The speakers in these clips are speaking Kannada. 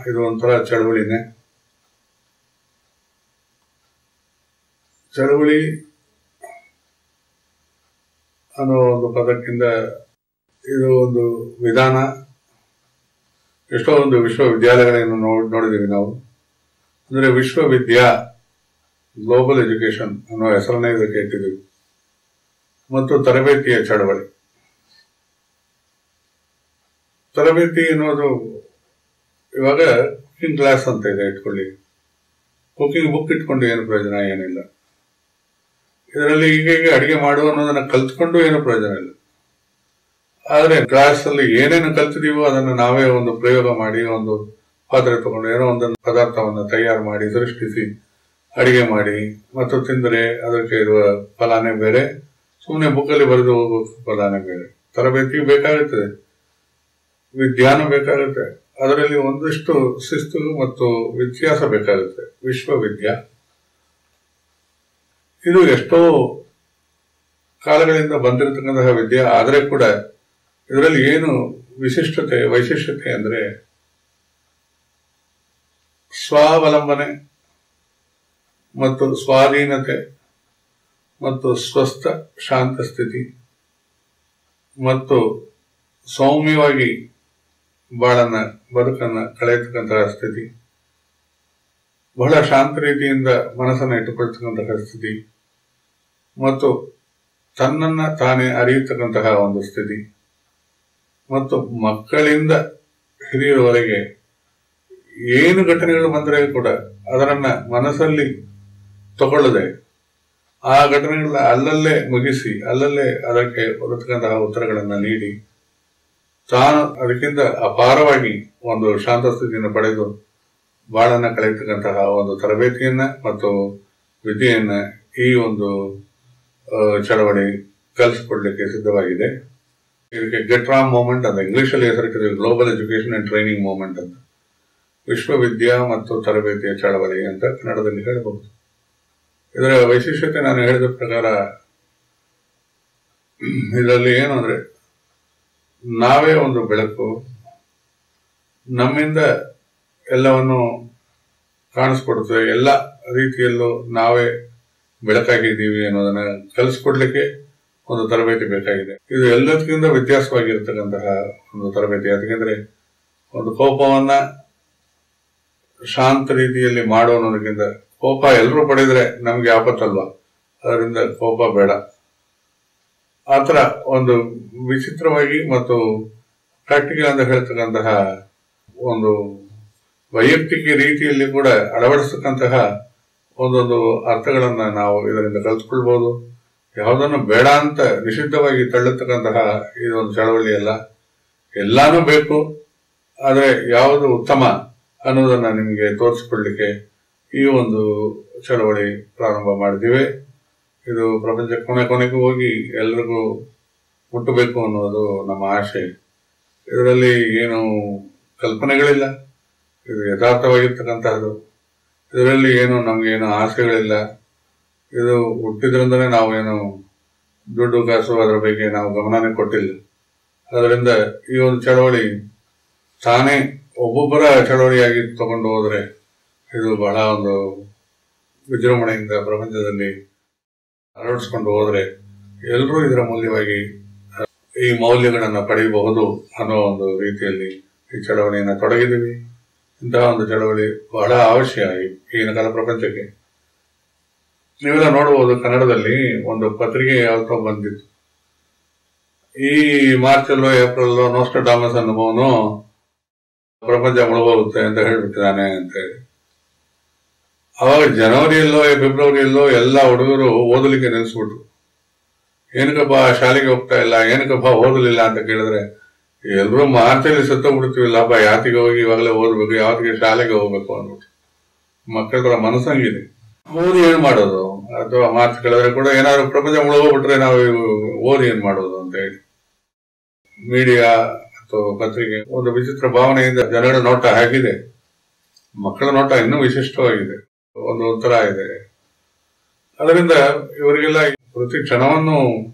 ಇದು ಒಂಥರ ಚಳವಳಿನೇ. ಚಳವಳಿ ಅನ್ನೋ ಒಂದು ಪದಕ್ಕಿಂತ ಇದು ಒಂದು ವಿಧಾನ. ಎಷ್ಟೋ ಒಂದು ವಿಶ್ವವಿದ್ಯಾಲಯಗಳನ್ನು ನೋಡಿದೀವಿ ನಾವು. ಅಂದ್ರೆ ವಿಶ್ವವಿದ್ಯಾ ಗ್ಲೋಬಲ್ ಎಜುಕೇಶನ್ ಅನ್ನೋ ಹೆಸರನ್ನೇ ಇದಕ್ಕೆ ಇಟ್ಟಿದ್ದೀವಿ. ಮತ್ತು ತರಬೇತಿಯ ಚಳವಳಿ. ತರಬೇತಿ ಅನ್ನೋದು ಇವಾಗ ಕುಕಿಂಗ್ ಕ್ಲಾಸ್ ಅಂತ ಇದೆ ಇಟ್ಕೊಳ್ಳಿ. ಕುಕಿಂಗ್ ಬುಕ್ ಇಟ್ಕೊಂಡು ಏನು ಪ್ರಯೋಜನ ಏನಿಲ್ಲ. ಇದರಲ್ಲಿ ಈಗ ಅಡಿಗೆ ಮಾಡುವ ಅನ್ನೋದನ್ನ ಕಲ್ತ್ಕೊಂಡು ಏನು ಪ್ರಯೋಜನ ಇಲ್ಲ. ಆದ್ರೆ ಕ್ಲಾಸ್ ಅಲ್ಲಿ ಏನೇನು ಕಲ್ತಿದೀವೋ ಅದನ್ನು ನಾವೇ ಒಂದು ಪ್ರಯೋಗ ಮಾಡಿ, ಒಂದು ಪಾತ್ರೆ ತಗೊಂಡು ಏನೋ ಒಂದು ಪದಾರ್ಥವನ್ನು ತಯಾರು ಮಾಡಿ, ಸೃಷ್ಟಿಸಿ ಅಡಿಗೆ ಮಾಡಿ ಮತ್ತು ತಿಂದರೆ ಅದಕ್ಕೆ ಇರುವ ಫಲಾನೇ ಬೇರೆ, ಸುಮ್ಮನೆ ಬುಕ್ಕಲ್ಲಿ ಬರೆದು ಹೋಗುವ ಫಲಾನೇ ಬೇರೆ. ತರಬೇತಿ ಬೇಕಾಗುತ್ತದೆ, ವಿಜ್ಞಾನ ಬೇಕಾಗುತ್ತೆ, ಅದರಲ್ಲಿ ಒಂದಷ್ಟು ಶಿಸ್ತು ಮತ್ತು ವ್ಯತ್ಯಾಸ ಬೇಕಾಗುತ್ತೆ. ವಿಶ್ವವಿದ್ಯಾ ಇದು ಎಷ್ಟೋ ಕಾಲಗಳಿಂದ ಬಂದಿರತಕ್ಕಂತಹ ವಿದ್ಯೆ. ಆದರೆ ಕೂಡ ಇದರಲ್ಲಿ ಏನು ವೈಶಿಷ್ಟ್ಯತೆ ಅಂದ್ರೆ ಸ್ವಾವಲಂಬನೆ ಮತ್ತು ಸ್ವಾಧೀನತೆ ಮತ್ತು ಸ್ವಸ್ಥ ಶಾಂತ ಸ್ಥಿತಿ ಮತ್ತು ಸೌಮ್ಯವಾಗಿ ಬದುಕನ್ನ ಕಳೆಯತಕ್ಕಂತಹ ಸ್ಥಿತಿ, ಬಹಳ ಶಾಂತ ರೀತಿಯಿಂದ ಮನಸ್ಸನ್ನು ಇಟ್ಟುಕೊಳ್ತಕ್ಕಂತಹ ಸ್ಥಿತಿ ಮತ್ತು ತನ್ನನ್ನ ತಾನೇ ಅರಿಯತಕ್ಕಂತಹ ಒಂದು ಸ್ಥಿತಿ ಮತ್ತು ಮಕ್ಕಳಿಂದ ಹಿರಿಯರವರೆಗೆ ಏನು ಘಟನೆಗಳು ಬಂದರೆ ಕೂಡ ಅದರನ್ನ ಮನಸ್ಸಲ್ಲಿ ತಗೊಳ್ಳದೆ ಆ ಘಟನೆಗಳನ್ನ ಅಲ್ಲಲ್ಲೇ ಮುಗಿಸಿ ಅಲ್ಲಲ್ಲೇ ಅದಕ್ಕೆ ಬರತಕ್ಕಂತಹ ಉತ್ತರಗಳನ್ನ ನೀಡಿ ತಾನು ಅದಕ್ಕಿಂತ ಅಪಾರವಾಗಿ ಒಂದು ಶಾಂತ ಸ್ಥಿತಿಯನ್ನು ಪಡೆದು ಬಾಳನ್ನ ಕಳೆಯತಕ್ಕಂತಹ ಒಂದು ತರಬೇತಿಯನ್ನ ಮತ್ತು ವಿದ್ಯೆಯನ್ನ ಈ ಒಂದು ಚಳವಳಿ ಕಲಿಸಿಕೊಡ್ಲಿಕ್ಕೆ ಸಿದ್ಧವಾಗಿದೆ. ಇದಕ್ಕೆ ಗೆಟ್ರಾಮ್ ಮೂವ್ಮೆಂಟ್ ಅಂತ ಇಂಗ್ಲಿಷಲ್ಲಿ ಹೆಸರಿಟ್ಟಿದೆ, global education and training movement ಅಂತ. ವಿಶ್ವವಿದ್ಯಾ ಮತ್ತು ತರಬೇತಿಯ ಚಳವಳಿ ಅಂತ ಕನ್ನಡದಲ್ಲಿ ಹೇಳಬಹುದು. ಇದರ ವೈಶಿಷ್ಟ್ಯತೆ ನಾನು ಹೇಳಿದ ಪ್ರಕಾರ ಇದರಲ್ಲಿ ಏನು ಅಂದ್ರೆ ನಾವೇ ಒಂದು ಬೆಳಕು, ನಮ್ಮಿಂದ ಎಲ್ಲವನ್ನು ಕಾಣಿಸ್ಕೊಡುತ್ತದೆ, ಎಲ್ಲ ರೀತಿಯಲ್ಲೂ ನಾವೇ ಬೆಳಕಾಗಿದ್ದೀವಿ ಅನ್ನೋದನ್ನ ಕಲಿಸ್ಕೊಡ್ಲಿಕ್ಕೆ ಒಂದು ತರಬೇತಿ ಬೇಕಾಗಿದೆ. ಇದು ಎಲ್ಲದಕ್ಕಿಂತ ವ್ಯತ್ಯಾಸವಾಗಿರ್ತಕ್ಕಂತಹ ಒಂದು ತರಬೇತಿ. ಯಾಕೆಂದ್ರೆ ಒಂದು ಕೋಪವನ್ನ ಶಾಂತ ರೀತಿಯಲ್ಲಿ ಮಾಡೋ ಅನ್ನೋದಕ್ಕಿಂತ ಕೋಪ ಎಲ್ಲರೂ ಪಡೆದ್ರೆ ನಮ್ಗೆ ಆಪತ್ತಲ್ವಾ, ಅದರಿಂದ ಕೋಪ ಬೇಡ. ಆತರ ಒಂದು ವಿಚಿತ್ರವಾಗಿ ಮತ್ತು ಪ್ರಾಕ್ಟಿಕಲ್ ಅಂತ ಹೇಳ್ತಕ್ಕಂತಹ ಒಂದು ವೈಯಕ್ತಿಕ ರೀತಿಯಲ್ಲಿ ಕೂಡ ಅಳವಡಿಸ್ತಕ್ಕಂತಹ ಒಂದೊಂದು ಅರ್ಥಗಳನ್ನ ನಾವು ಇದರಿಂದ ಕಲ್ತ್ಕೊಳ್ಬಹುದು. ಯಾವುದನ್ನು ಬೇಡ ಅಂತ ನಿಷಿದ್ಧವಾಗಿ ತಳ್ಳತಕ್ಕಂತಹ ಇದೊಂದು ಚಳವಳಿ ಅಲ್ಲ, ಎಲ್ಲಾನು ಬೇಕು. ಆದ್ರೆ ಯಾವುದು ಉತ್ತಮ ಅನ್ನೋದನ್ನ ನಿಮಗೆ ತೋರಿಸ್ಕೊಡ್ಲಿಕ್ಕೆ ಈ ಒಂದು ಚಳವಳಿ ಪ್ರಾರಂಭ ಮಾಡಿದ್ದೀವಿ. ಇದು ಪ್ರಪಂಚ ಕೊನೆಗೂ ಹೋಗಿ ಎಲ್ರಿಗೂ ಮುಟ್ಟಬೇಕು ಅನ್ನೋದು ನಮ್ಮ ಆಶೆ. ಇದರಲ್ಲಿ ಏನು ಕಲ್ಪನೆಗಳಿಲ್ಲ, ಇದು ಯಥಾರ್ಥವಾಗಿರ್ತಕ್ಕಂತಹದ್ದು. ಇದರಲ್ಲಿ ಏನು ನಮ್ಗೇನು ಆಸೆಗಳಿಲ್ಲ. ಇದು ಹುಟ್ಟಿದ್ರಿಂದನೇ ನಾವೇನು ದುಡ್ಡು ಕಾಸು ಅದರ ಬಗ್ಗೆ ನಾವು ಗಮನನೇ ಕೊಟ್ಟಿಲ್ಲ. ಅದರಿಂದ ಈ ಒಂದು ಚಳವಳಿ ತಾನೇ ಒಬ್ಬೊಬ್ಬರ ಚಳವಳಿಯಾಗಿ ತಗೊಂಡು ಹೋದ್ರೆ ಇದು ಬಹಳ ಒಂದು ವಿಜೃಂಭಣೆಯಿಂದ ಪ್ರಪಂಚದಲ್ಲಿ ಅಳವಡಿಸ್ಕೊಂಡು ಹೋದ್ರೆ ಎಲ್ಲರೂ ಇದರ ಮೂಲವಾಗಿ ಈ ಮೌಲ್ಯಗಳನ್ನ ಪಡೆಯಬಹುದು ಅನ್ನೋ ಒಂದು ರೀತಿಯಲ್ಲಿ ಈ ಚಳವಳಿಯನ್ನ ತೊಡಗಿದ್ದೀವಿ. ಇಂತಹ ಒಂದು ಚಳವಳಿ ಬಹಳ ಅವಶ್ಯ ಈಗಿನ ಕಾಲ ಪ್ರಪಂಚಕ್ಕೆ. ನೀವೆಲ್ಲ ನೋಡಬಹುದು, ಕನ್ನಡದಲ್ಲಿ ಒಂದು ಪತ್ರಿಕೆ ಯಾವತ್ತೋ ಬಂದಿತ್ತು. ಈ ಮಾರ್ಚ್ ಅಲ್ಲೋ ಏಪ್ರಿಲ್ ನೋಸ್ಟ್ರಡಾಮಸ್ ಅನ್ನುವನು ಪ್ರಪಂಚ ಮುಳುಗೋಗುತ್ತೆ ಅಂತ ಹೇಳ್ಬಿಟ್ಟಿದ್ದಾನೆ ಅಂತ ಹೇಳಿ. ಅವಾಗ ಜನವರಿಯಲ್ಲೋ ಫೆಬ್ರವರಿಯಲ್ಲೋ ಎಲ್ಲ ಹುಡುಗರು ಓದಲಿಕ್ಕೆ ನಿಲ್ಲಿಸ್ಬಿಟ್ರು. ಏನಕ್ಕಪ್ಪ ಶಾಲೆಗೆ ಹೋಗ್ತಾ ಇಲ್ಲ, ಏನಕ್ಕಪ್ಪ ಓದಲಿಲ್ಲ ಅಂತ ಕೇಳಿದ್ರೆ ಎಲ್ರೂ ಮಾರ್ಚಲ್ಲಿ ಸತ್ತೋಗ್ಬಿಡ್ತೀವಿಲ್ಲಪ್ಪ, ಯಾತಿಗೆ ಹೋಗಿ ಇವಾಗಲೇ ಓದ್ಬೇಕು, ಯಾವತ್ತಿಗೆ ಶಾಲೆಗೆ ಹೋಗ್ಬೇಕು ಅಂದ್ಬಿಟ್ಟು ಮಕ್ಕಳ ಮನಸ್ಸಂಗಿದೆ. ಓದಿ ಏನ್ ಮಾಡೋದು, ಅಥವಾ ಮಾರ್ಚ್ ಕೇಳಿದ್ರೆ ಕೂಡ ಏನಾದ್ರು ಪ್ರಪಂಚ ಮುಳುಗೋಗ್ಬಿಟ್ರೆ ನಾವು ಓದಿ ಏನ್ ಮಾಡೋದು ಅಂತ ಹೇಳಿ ಮೀಡಿಯಾ ಅಥವಾ ಪತ್ರಿಕೆ ಒಂದು ವಿಚಿತ್ರ ಭಾವನೆಯಿಂದ ಜನಗಳ ನೋಟ ಆಗಿದೆ. ಮಕ್ಕಳ ನೋಟ ಇನ್ನೂ ವಿಶಿಷ್ಟವಾಗಿದೆ, ಒಂಥರ ಇದೆ. ಅದರಿಂದ ಇವರಿಗೆಲ್ಲ ಪ್ರತಿ ಕ್ಷಣವನ್ನು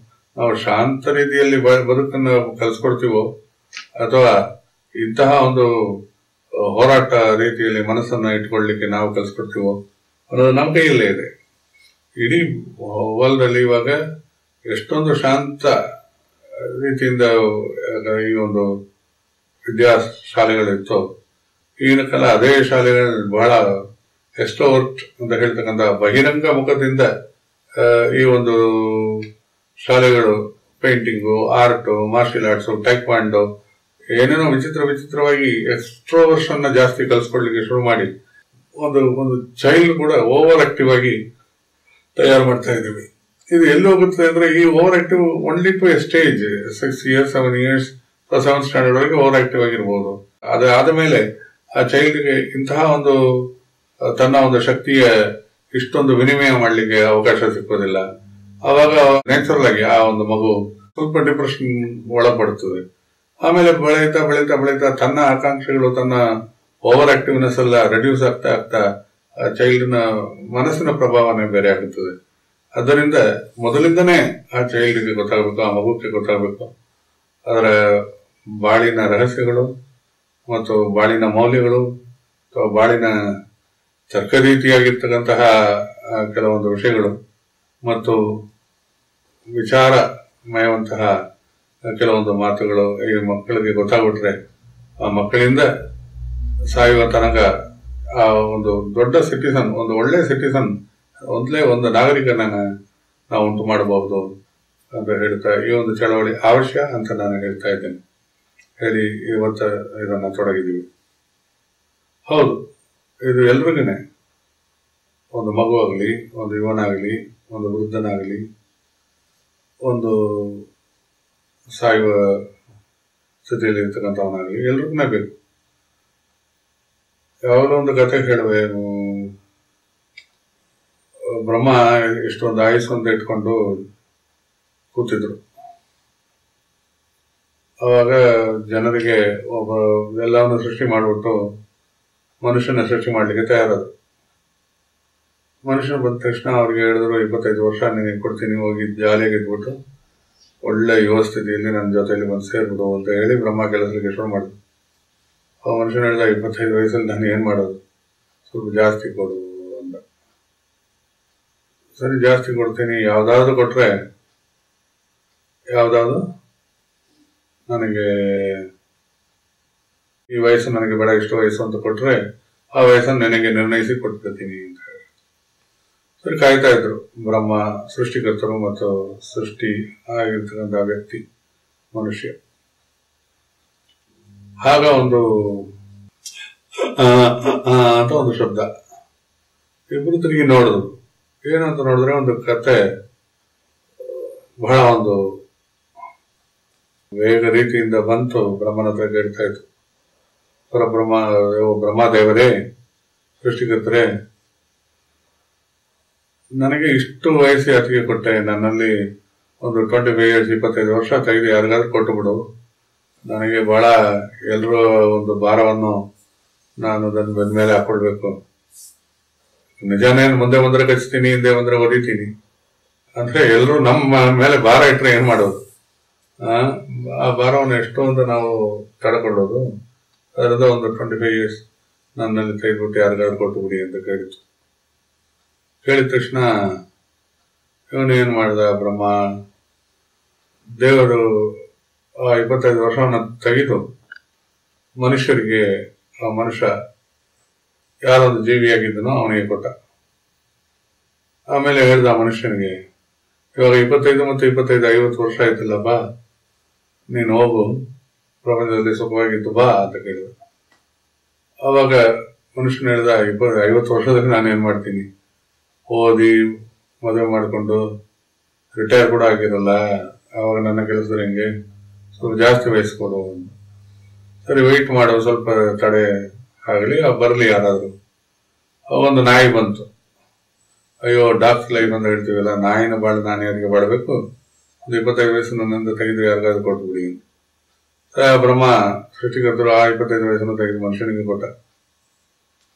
ನಾವು ಶಾಂತ ರೀತಿಯಲ್ಲಿ ಬದುಕನ್ನು ಕಲಿಸ್ಕೊಡ್ತೀವೋ ಅಥವಾ ಇಂತಹ ಒಂದು ಹೋರಾಟ ರೀತಿಯಲ್ಲಿ ಮನಸ್ಸನ್ನ ಇಟ್ಕೊಳ್ಲಿಕ್ಕೆ ನಾವು ಕಲಿಸ್ಕೊಡ್ತೀವೋ ಅನ್ನೋದು ನಮ್ಮ ಕೈಯಲ್ಲೇ ಇದೆ. ಇಡೀ ವರ್ಲ್ಡಲ್ಲಿ ಇವಾಗ ಎಷ್ಟೊಂದು ಶಾಂತ ರೀತಿಯಿಂದ ಈ ಒಂದು ವಿದ್ಯಾಶಾಲೆಗಳಿತ್ತು. ಈಗಿನ ಕಾಲ ಅದೇ ಶಾಲೆಗಳಲ್ಲಿ ಬಹಳ ಎಕ್ಸ್ಟ್ರೋವರ್ಟ್ ಅಂತ ಹೇಳ್ತಕ್ಕಂಥ ಬಹಿರಂಗ ಮುಖದಿಂದ ಈ ಒಂದು ಶಾಲೆಗಳು painting, art, martial arts, taekwondo ಏನೇನೋ ವಿಚಿತ್ರವಾಗಿ ಎಕ್ಸ್ಟ್ರೋವರ್ಷನ್ ಜಾಸ್ತಿ ಕಲಿಸ್ಕೊಡ್ಲಿಕ್ಕೆ ಶುರು ಮಾಡಿ ಒಂದು ಒಂದು ಚೈಲ್ಡ್ ಕೂಡ ಓವರ್ ಆಕ್ಟಿವ್ ಆಗಿ ತಯಾರು ಮಾಡ್ತಾ ಇದ್ದೀವಿ. ಇದು ಎಲ್ಲಿ ಹೋಗುತ್ತೆ ಅಂದ್ರೆ ಈ over active only to a stage 6 years 7 years 7th standard ವರೆಗೆ ಓವರ್ ಆಕ್ಟಿವ್ ಆಗಿರ್ಬೋದು. ಅದಾದ ಮೇಲೆ ಆ ಚೈಲ್ಡ್ಗೆ ಇಂತಹ ಒಂದು ತನ್ನ ಒಂದು ಶಕ್ತಿಯ ಇಷ್ಟೊಂದು ವಿನಿಮಯ ಮಾಡ್ಲಿಕ್ಕೆ ಅವಕಾಶ ಸಿಕ್ಕೋದಿಲ್ಲ. ಅವಾಗ ನ್ಯಾಚುರಲ್ ಆಗಿ ಆ ಒಂದು ಮಗು ಸ್ವಲ್ಪ ಡಿಪ್ರೆಷನ್ ಒಳಪಡುತ್ತದೆ. ಆಮೇಲೆ ಬೆಳೀತಾ ಬೆಳೀತಾ ಬೆಳೀತಾ ತನ್ನ ಆಕಾಂಕ್ಷೆಗಳು, ತನ್ನ ಓವರ್ ಆಕ್ಟಿವ್ನೆಸ್ ಎಲ್ಲ ರೆಡ್ಯೂಸ್ ಆಗ್ತಾ ಆಗ್ತಾ ಚೈಲ್ಡ್ನ ಮನಸ್ಸಿನ ಪ್ರಭಾವನೆ ಬೇರೆ ಆಗುತ್ತದೆ. ಅದರಿಂದ ಮೊದಲಿಂದನೇ ಆ ಚೈಲ್ಡ್ಗೆ ಗೊತ್ತಾಗಬೇಕು, ಆ ಮಗುಕ್ಕೆ ಗೊತ್ತಾಗಬೇಕು ಅದರ ಬಾಳಿನ ರಹಸ್ಯಗಳು ಮತ್ತು ಬಾಳಿನ ಮೌಲ್ಯಗಳು ಅಥವಾ ಬಾಳಿನ ತರ್ಕ ರೀತಿಯಾಗಿರ್ತಕ್ಕಂತಹ ಕೆಲವೊಂದು ವಿಷಯಗಳು ಮತ್ತು ವಿಚಾರಮಯವಂತಹ ಕೆಲವೊಂದು ಮಾತುಗಳು ಈ ಮಕ್ಕಳಿಗೆ ಗೊತ್ತಾಗ್ಬಿಟ್ರೆ ಆ ಮಕ್ಕಳಿಂದ ಸಾಯುವ ತನಕ ಆ ಒಂದು ದೊಡ್ಡ ಸಿಟಿಸನ್, ಒಂದು ಒಳ್ಳೆ ಸಿಟಿಸನ್, ಒಂದು ನಾಗರಿಕನ ನಾವು ಉಂಟು ಮಾಡಬಹುದು ಅಂತ ಹೇಳ್ತಾ ಈ ಒಂದು ಚಳವಳಿ ಅವಶ್ಯ ಅಂತ ನಾನು ಹೇಳ್ತಾ ಇದ್ದೇನೆ. ಹೇಳಿ ಇವತ್ತು ಇದನ್ನ ತೊಡಗಿದ್ದೀವಿ. ಹೌದು, ಇದು ಎಲ್ರಿಗೇನೆ, ಒಂದು ಮಗು ಆಗಲಿ, ಒಂದು ಯುವನಾಗಲಿ, ಒಂದು ವೃದ್ಧನಾಗಲಿ, ಒಂದು ಸಾಯುವ ಸ್ಥಿತಿಯಲ್ಲಿ ಇರ್ತಕ್ಕಂಥವನಾಗಲಿ, ಎಲ್ರಿಗೂ ಬೇಕು. ಯಾವಾಗಲೂ ಒಂದು ಕಥೆ ಹೇಳುವೆ, ಬ್ರಹ್ಮ ಇಷ್ಟೊಂದು ಆಯುಸ್ಸು ಅಂತ ಇಟ್ಕೊಂಡು ಕೂತಿದ್ರು. ಅವಾಗ ಜನರಿಗೆ ಒಬ್ಬ ಎಲ್ಲವನ್ನು ಸೃಷ್ಟಿ ಮಾಡಿಬಿಟ್ಟು ಮನುಷ್ಯನ ಸೃಷ್ಟಿ ಮಾಡ್ಲಿಕ್ಕೆ ತಯಾರಾದ್ರು. ಮನುಷ್ಯನ ಬಂದ ತಕ್ಷಣ ಅವ್ರಿಗೆ ಹೇಳಿದ್ರು, 25 ವರ್ಷ ನಿನಗೆ ಕೊಡ್ತೀನಿ, ಹೋಗಿ ಜಾಲಿಯಾಗಿ ಇದ್ಬಿಟ್ಟು ಒಳ್ಳೆ ಯುವ ಸ್ಥಿತಿಯಲ್ಲಿ ನನ್ನ ಜೊತೆಯಲ್ಲಿ ಬಂದು ಸೇರ್ಬಿಡು ಅಂತ ಹೇಳಿ ಬ್ರಹ್ಮ ಕೆಲಸಕ್ಕೆ ಶುರು ಮಾಡಿದ್ರು. ಆ ಮನುಷ್ಯನ ಹೇಳಿದ, 25 ವಯಸ್ಸಲ್ಲಿ ನಾನು ಏನ್ ಮಾಡೋದು, ಸ್ವಲ್ಪ ಜಾಸ್ತಿ ಕೊಡು ಅಂದ. ಸರಿ, ಜಾಸ್ತಿ ಕೊಡ್ತೀನಿ, ಯಾವ್ದಾದ್ರು ಕೊಟ್ರೆ, ಯಾವ್ದಾದ್ರು ನನಗೆ ಈ ವಯಸ್ಸು ನನಗೆ ಬೇಡ, ಇಷ್ಟು ವಯಸ್ಸು ಅಂತ ಕೊಟ್ರೆ ಆ ವಯಸ್ಸನ್ನು ನನಗೆ ನಿರ್ಣಯಿಸಿ ಕೊಟ್ಬಿಡ್ತೀನಿ ಅಂತ ಹೇಳಿ. ಸರಿ, ಕಾಯ್ತಾ ಇದ್ರು ಬ್ರಹ್ಮ, ಸೃಷ್ಟಿಕರ್ತರು ಮತ್ತು ಸೃಷ್ಟಿ ಆಗಿರ್ತಕ್ಕಂಥ ವ್ಯಕ್ತಿ ಮನುಷ್ಯ. ಆಗ ಒಂದು ಅಂತ ಒಂದು ಶಬ್ದ, ಇಬ್ರು ತಿರುಗಿ ನೋಡಿದ್ರು. ಏನಂತ ನೋಡಿದ್ರೆ ಒಂದು ಕತೆ ಬಹಳ ಒಂದು ವೇಗ ರೀತಿಯಿಂದ ಬಂತು, ಬ್ರಹ್ಮನ ಹತ್ರ ಕೇಳ್ತಾ ಇತ್ತು. ಬ್ರಹ್ಮದೇವರೇ, ಸೃಷ್ಟಿಕರ್ತರೇ, ನನಗೆ ಇಷ್ಟು ವಯಸ್ಸು ಯಾತಿಗೆ ಕೊಟ್ಟೆ, ನನ್ನಲ್ಲಿ ಒಂದು 25 years 25 ವರ್ಷ ತೆಗೆದು ಯಾರಿಗಾದ್ರೂ ಕೊಟ್ಟು ಬಿಡು, ನನಗೆ ಬಹಳ ಎಲ್ಲರೂ ಒಂದು ಭಾರವನ್ನು ನಾನು ನನ್ನ ಬೆನ್ನ ಮೇಲೆ ಹಾಕೊಳ್ಬೇಕು, ನಿಜಾನೇನು ಮುಂದೆ ಬಂದ್ರೆ ಕಚ್ತೀನಿ, ಹಿಂದೆ ಬಂದ್ರೆ ಹೊಡಿತೀನಿ ಅಂದ್ರೆ ಎಲ್ಲರೂ ನಮ್ಮ ಮೇಲೆ ಭಾರ ಇಟ್ರೆ ಏನ್ ಮಾಡೋದು? ಆ ಭಾರವನ್ನು ಎಷ್ಟು ಅಂತ ನಾವು ತಡ್ಕೊಳ್ಳೋದು? ಅದರದ ಒಂದು 25 years ನನ್ನಲ್ಲಿ ತೆಗೆದ್ಬಿಟ್ಟು ಯಾರಿಗಾದ್ರೂ ಕೊಟ್ಟು ಬಿಡಿ ಅಂತ ಕೇಳಿತು. ಕೇಳಿದ ತಕ್ಷಣ ಇವನೇನ್ ಮಾಡ್ದ ಬ್ರಹ್ಮ, ದೇವರು 25 ವರ್ಷವನ್ನ ತೆಗೆದು ಮನುಷ್ಯರಿಗೆ, ಆ ಮನುಷ್ಯ ಯಾರೊಂದು ಜೀವಿಯಾಗಿದ್ದನೋ ಅವನಿಗೆ ಕೊಟ್ಟ. ಆಮೇಲೆ ಹೇಳ್ದ ಮನುಷ್ಯನಿಗೆ, ಇವಾಗ 25 ಮತ್ತು 25 50 ವರ್ಷ ಆಯ್ತಲ್ಲಪ್ಪ, ನೀನು ಹೋಗು, ಪ್ರಪಂಚದಲ್ಲಿ ಸುಖವಾಗಿದ್ದು ಬಾ ಅಂತ ಕೇಳಿದ. ಅವಾಗ ಮನುಷ್ಯನ ಹೇಳ್ದ, 50 ವರ್ಷದಲ್ಲಿ ನಾನೇನ್ ಮಾಡ್ತೀನಿ, ಓದಿ ಮದುವೆ ಮಾಡಿಕೊಂಡು ರಿಟೈರ್ ಕೂಡ ಆಗಿರಲ್ಲ, ಅವಾಗ ನನ್ನ ಕೆಲಸದ ಹೆಂಗೆ, ಸ್ವಲ್ಪ ಜಾಸ್ತಿ ವಹಿಸ್ಕೊಡು. ಸರಿ, ವೆಯ್ಟ್ ಮಾಡು, ಸ್ವಲ್ಪ ತಡೆ ಆಗಲಿ, ಬರಲಿ ಯಾರಾದ್ರು. ಒಂದು ನಾಯಿ ಬಂತು. ಅಯ್ಯೋ, ಡಾಕ್ಟರ್ ಲೈಫ್ ಅಂತ ಹೇಳ್ತೀವಲ್ಲ, ನಾಯಿನ ಬಾಳು ನಾನು ಯಾರಿಗೆ ಬಾಳ್ಬೇಕು, ಒಂದು 25 ವಯಸ್ಸು ನನ್ನಿಂದ ತೆಗೆದ್ರೆ ಯಾರಿಗಾದ್ರು ಕೊಟ್ಟು ಬಿಡಿ. ಬ್ರಹ್ಮ ಸೃಷ್ಟಿಕರ್ತರು ಆ 25 ವಯಸ್ಸನ್ನು ತೆಗೆದು ಮನುಷ್ಯನಿಗೆ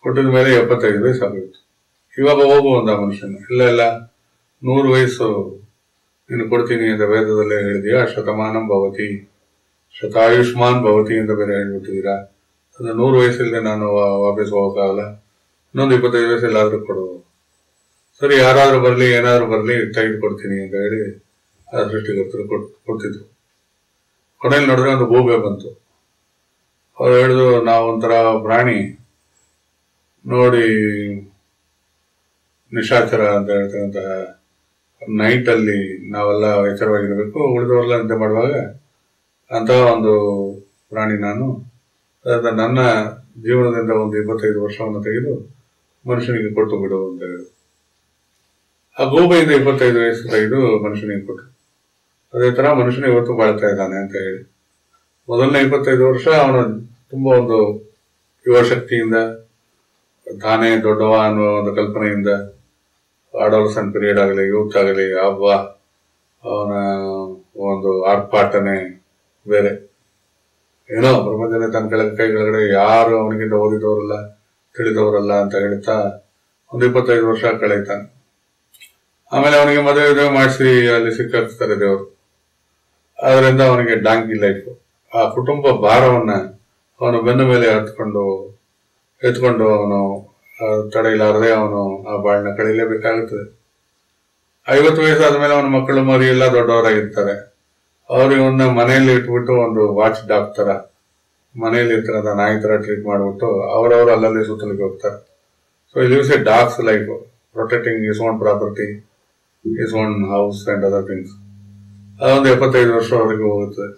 ಕೊಟ್ಟಿದ ಮೇಲೆ 75 ವಯಸ್ಸು ಆಗೋಯ್ತು. ಇವಾಗ ಹೋಗು ಅಂದ ಮನುಷ್ಯನ. ಇಲ್ಲ 100 ವಯಸ್ಸು ನೀನು ಕೊಡ್ತೀನಿ ಅಂತ ವೇದದಲ್ಲೇ ಹೇಳಿದೀಯಾ, ಶತಮಾನಂ ಭವತಿ ಶತಾಯುಷ್ಮಾನ್ ಭವತಿ ಅಂತ ಬೇರೆ ಹೇಳ್ಬಿಟ್ಟಿದ್ದೀರಾ, ಅದು 100 ವಯಸ್ಸಲ್ಲಿ ನಾನು ವಾಪಸ್ ಹೋಗೋಕ್ಕಾಗಲ್ಲ, ಇನ್ನೊಂದು 25 ವಯಸ್ಸಲ್ಲಿ ಆದ್ರೂ ಕೊಡು, ಸರಿ ಯಾರಾದ್ರೂ ಬರ್ಲಿ ಏನಾದ್ರೂ ಬರ್ಲಿ ತೆಗೆದುಕೊಡ್ತೀನಿ ಅಂತ ಹೇಳಿ ಆ ಸೃಷ್ಟಿಕರ್ತರು ಕೊಡ್ತಿದ್ರು. ಕೊನೆಯಲ್ಲಿ ನೋಡಿದ್ರೆ ಒಂದು ಗೂಬೆ ಬಂತು. ಅವ್ರು ಹೇಳಿದ್ರು, ನಾವೊಂಥರ ಪ್ರಾಣಿ ನೋಡಿ, ನಿಶಾಚರ ಅಂತ ಹೇಳ್ತಕ್ಕಂತಹ ನೈಟ್ ಅಲ್ಲಿ ನಾವೆಲ್ಲ ಎಚ್ಚರವಾಗಿರ್ಬೇಕು, ಉಳಿದವರೆಲ್ಲ ನಿದ್ದೆ ಮಾಡುವಾಗ ಅಂತಹ ಒಂದು ಪ್ರಾಣಿ ನಾನು. ನನ್ನ ಜೀವನದಿಂದ ಒಂದು 25 ವರ್ಷವನ್ನು ತೆಗೆದು ಮನುಷ್ಯನಿಗೆ ಕೊಟ್ಟು ಬಿಡು ಅಂತ ಹೇಳಿದ್ರು. ಆ ಗೂಬೆಯಿಂದ 25 ವಯಸ್ಸು ತೆಗೆದು ಮನುಷ್ಯನಿಗೆ ಕೊಟ್ಟರು. ಅದೇ ತರ ಮನುಷ್ಯನ ಇವತ್ತು ಬಾಳ್ತಾ ಇದ್ದಾನೆ ಅಂತ ಹೇಳಿ. ಮೊದಲನೇ 25 ವರ್ಷ ಅವನು ತುಂಬಾ ಒಂದು ಯುವಶಕ್ತಿಯಿಂದ, ತಾನೇ ದೊಡ್ಡವ ಅನ್ನುವ ಒಂದು ಕಲ್ಪನೆಯಿಂದ, ಅಡಾಲಸೆಂಟ್ ಪೀರಿಯಡ್ ಆಗಲಿ, ಯೂತ್ ಆಗಲಿ, ಹಬ್ಬ, ಅವನ ಒಂದು ಆರ್ಪಾಟನೆ ಬೇರೆ. ಏನೋ ಪ್ರಪಂಚದ ತನ್ನ ಕೈ ಕೆಳಗಡೆ ಯಾರು ಅವನಿಗಿಂತ ಓದಿದವರಲ್ಲ, ತಿಳಿದವರಲ್ಲ ಅಂತ ಹೇಳ್ತಾ ಒಂದು 25 ವರ್ಷ ಕಳೀತಾನೆ. ಆಮೇಲೆ ಅವನಿಗೆ ಮದುವೆ ಮಾಡಿಸಿ ಅಲ್ಲಿ ಸಿಕ್ಕಾಕ್ತಾರೆ ದೇವರು. ಅದರಿಂದ ಅವನಿಗೆ ಡಾಂಕಿ ಲೈಫ್, ಆ ಕುಟುಂಬ ಭಾರವನ್ನ ಅವನು ಬೆನ್ನ ಮೇಲೆ ಎತ್ಕೊಂಡು ಅವನು ತಡೆಯಲಾರದೆ ಅವನು ಆ ಬಾಳನ್ನ ಕಳೀಲೇಬೇಕಾಗುತ್ತದೆ. 50 ವಯಸ್ಸಾದ್ಮೇಲೆ ಅವನ ಮಕ್ಕಳು ಮರಿ ಎಲ್ಲ ದೊಡ್ಡವರಾಗಿರ್ತಾರೆ. ಅವ್ರಿಗೆ ಒಂದು ಮನೆಯಲ್ಲಿ ಇಟ್ಬಿಟ್ಟು ಒಂದು ವಾಚ್ ಡಾಗ್ ತರ, ಮನೆಯಲ್ಲಿ ಇರ್ತಕ್ಕಂಥ ನಾಯಿ ತರ ಟ್ರೀಟ್ ಮಾಡ್ಬಿಟ್ಟು ಅವರವರು ಅಲ್ಲಲ್ಲಿ ಸುತ್ತಲಿಕ್ಕೆ ಹೋಗ್ತಾರೆ. So it lives A dogs life, protecting his own property, his own house and other things. ಅದೊಂದು 75 ವರ್ಷವರೆಗೂ ಹೋಗುತ್ತದೆ.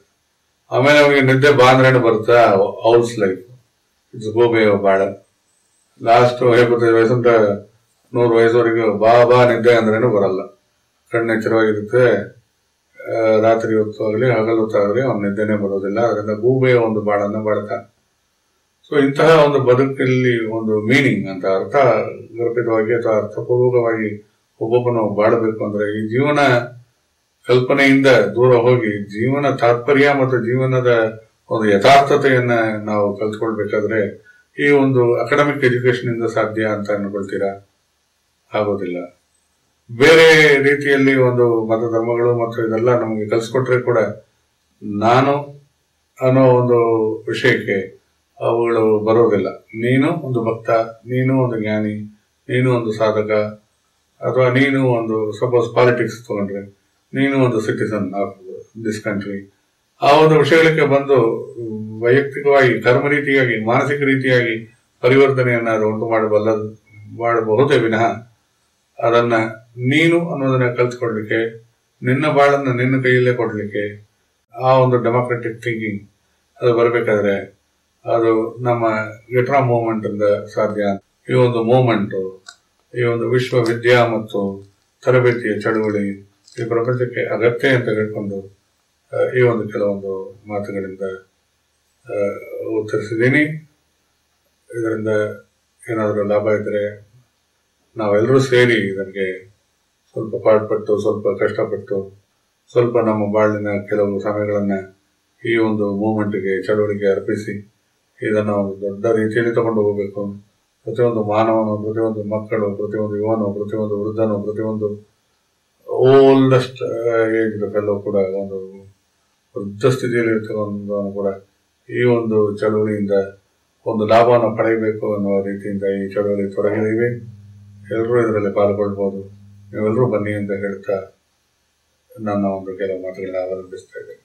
ಆಮೇಲೆ ಅವನಿಗೆ ನಿದ್ದೆ ಬಾಂದ್ರೇನು ಬರುತ್ತೆ, ಹೌಸ್ ಲೈಫ್, ಇಟ್ಸ್ ಗೋಬೆ ಬಾಳ. ಲಾಸ್ಟ್ 75 ವಯಸ್ಸಂತ 100 ವಯಸ್ಸವರೆಗೂ ಬಾ ನಿದ್ದೆ ಅಂದ್ರೇನು ಬರಲ್ಲ. ಕಣ್ಣು ಎಚ್ಚರವಾಗಿರುತ್ತೆ, ರಾತ್ರಿ ಹೊತ್ತು ಆಗಲಿ ಹಗಲು ಹೊತ್ತಾಗಲಿ ಅವನ ನಿದ್ದೆನೆ ಬರೋದಿಲ್ಲ. ಅದರಿಂದ ಗೂಬೆಯ ಒಂದು ಬಾಳನ್ನ ಬಾಳ್ತಾನೆ. ಸೊ ಇಂತಹ ಒಂದು ಬದುಕಲ್ಲಿ ಒಂದು ಮೀನಿಂಗ್ ಅಂತ ಅರ್ಥ ಗರ್ಭಿತವಾಗಿ ಅಥವಾ ಅರ್ಥಪೂರ್ವಕವಾಗಿ ಒಬ್ಬೊಬ್ಬನು ಬಾಳಬೇಕು ಅಂದ್ರೆ ಈ ಜೀವನ ಕಲ್ಪನೆಯಿಂದ ದೂರ ಹೋಗಿ ಜೀವನ ತಾತ್ಪರ್ಯ ಮತ್ತು ಜೀವನದ ಒಂದು ಯಥಾರ್ಥತೆಯನ್ನ ನಾವು ಕಲ್ತ್ಕೊಳ್ಬೇಕಾದ್ರೆ ಈ ಒಂದು ಅಕಾಡೆಮಿಕ್ ಎಜುಕೇಶನ್ ಇಂದ ಸಾಧ್ಯ ಅಂತ ಅನ್ಕೊಳ್ತೀರಾ? ಆಗೋದಿಲ್ಲ. ಬೇರೆ ರೀತಿಯಲ್ಲಿ ಒಂದು ಮತ ಧರ್ಮಗಳು ಮತ್ತು ಇದೆಲ್ಲ ನಮಗೆ ಕಲ್ಸ್ಕೊಟ್ರೆ ಕೂಡ ನಾನು ಅನ್ನೋ ಒಂದು ವಿಷಯಕ್ಕೆ ಅವುಗಳು ಬರೋದಿಲ್ಲ. ನೀನು ಒಂದು ಭಕ್ತ, ನೀನು ಒಂದು ಜ್ಞಾನಿ, ನೀನು ಒಂದು ಸಾಧಕ, ಅಥವಾ ನೀನು ಒಂದು ಸಪೋಸ್ ಪಾಲಿಟಿಕ್ಸ್ ತಗೊಂಡ್ರೆ ನೀನು ಒಂದು ಸಿಟಿಸನ್ ಆಫ್ ದಿಸ್ ಕಂಟ್ರಿ, ಆ ಒಂದು ವಿಷಯಗಳಿಗೆ ಬಂದು ವೈಯಕ್ತಿಕವಾಗಿ ಕರ್ಮ ರೀತಿಯಾಗಿ ಮಾನಸಿಕ ರೀತಿಯಾಗಿ ಪರಿವರ್ತನೆಯನ್ನ ಅದು ಉಂಟು ಮಾಡಬಹುದೇ ವಿನಃ ಅದನ್ನ ನೀನು ಅನ್ನೋದನ್ನ ಕಲ್ತ್ಕೊಡ್ಲಿಕ್ಕೆ, ನಿನ್ನ ಬಾಳನ್ನ ನಿನ್ನ ಕೈಯಲ್ಲೇ ಕೊಡ್ಲಿಕ್ಕೆ ಆ ಒಂದು ಡೆಮಾಕ್ರೆಟಿಕ್ ಥಿಂಕಿಂಗ್ ಅದು ಬರಬೇಕಾದ್ರೆ ಅದು ನಮ್ಮ ಗೆಟ್ರಾ ಮೂವ್ಮೆಂಟ್ ಇಂದ ಸಾಧ್ಯ. ಈ ಒಂದು ಮೂವ್ಮೆಂಟ್, ಈ ಒಂದು ವಿಶ್ವವಿದ್ಯಾ ಮತ್ತು ತರಬೇತಿಯ ಚಳುವಳಿ ಈ ಪ್ರಪಂಚಕ್ಕೆ ಅಗತ್ಯ ಅಂತ ಹೇಳ್ಕೊಂಡು ಈ ಒಂದು ಕೆಲವೊಂದು ಮಾತುಗಳಿಂದ ಉತ್ತರಿಸಿದ್ದೀನಿ. ಇದರಿಂದ ಏನಾದರೂ ಲಾಭ ಇದ್ರೆ ನಾವೆಲ್ಲರೂ ಸೇರಿ ಇದಕ್ಕೆ ಸ್ವಲ್ಪ ಪಾಡ್ಪಟ್ಟು, ಸ್ವಲ್ಪ ಕಷ್ಟಪಟ್ಟು, ಸ್ವಲ್ಪ ನಮ್ಮ ಬಾಳಿನ ಕೆಲವು ಸಮಯಗಳನ್ನ ಈ ಒಂದು ಮೂವ್ಮೆಂಟ್ಗೆ, ಚಳುವಳಿಗೆ ಅರ್ಪಿಸಿ ಇದನ್ನು ಒಂದು ದೊಡ್ಡ ರೀತಿಯಲ್ಲಿ ತಗೊಂಡು ಹೋಗಬೇಕು. ಪ್ರತಿಯೊಂದು ಮಾನವನು, ಪ್ರತಿಯೊಂದು ಮಕ್ಕಳು, ಪ್ರತಿಯೊಂದು ಯುವನು, ಪ್ರತಿಯೊಂದು ವೃದ್ಧನು, ಪ್ರತಿಯೊಂದು ಓಲ್ಡೆಸ್ಟ್ ಏಜ್ ಫೆಲೋ ಕೂಡ, ಒಂದು ವೃದ್ಧ ಸ್ಥಿತಿಯಲ್ಲಿ ಇರ್ತಕ್ಕಂಥವನು ಕೂಡ ಈ ಒಂದು ಚಳುವಳಿಯಿಂದ ಒಂದು ಲಾಭವನ್ನು ಪಡೆಯಬೇಕು ಅನ್ನುವ ರೀತಿಯಿಂದ ಈ ಚಳುವಳಿ ತೊಡಗಿದ್ದೀವಿ. ಎಲ್ಲರೂ ಇದರಲ್ಲಿ ಪಾಲ್ಗೊಳ್ಬಹುದು. ನೀವೆಲ್ಲರೂ ಬನ್ನಿ ಅಂತ ಹೇಳ್ತಾ ನನ್ನ ಒಂದು ಕೆಲವು ಮಾತುಗಳನ್ನ ಅವಲಂಬಿಸ್ತಾ ಇದ್ದೇನೆ.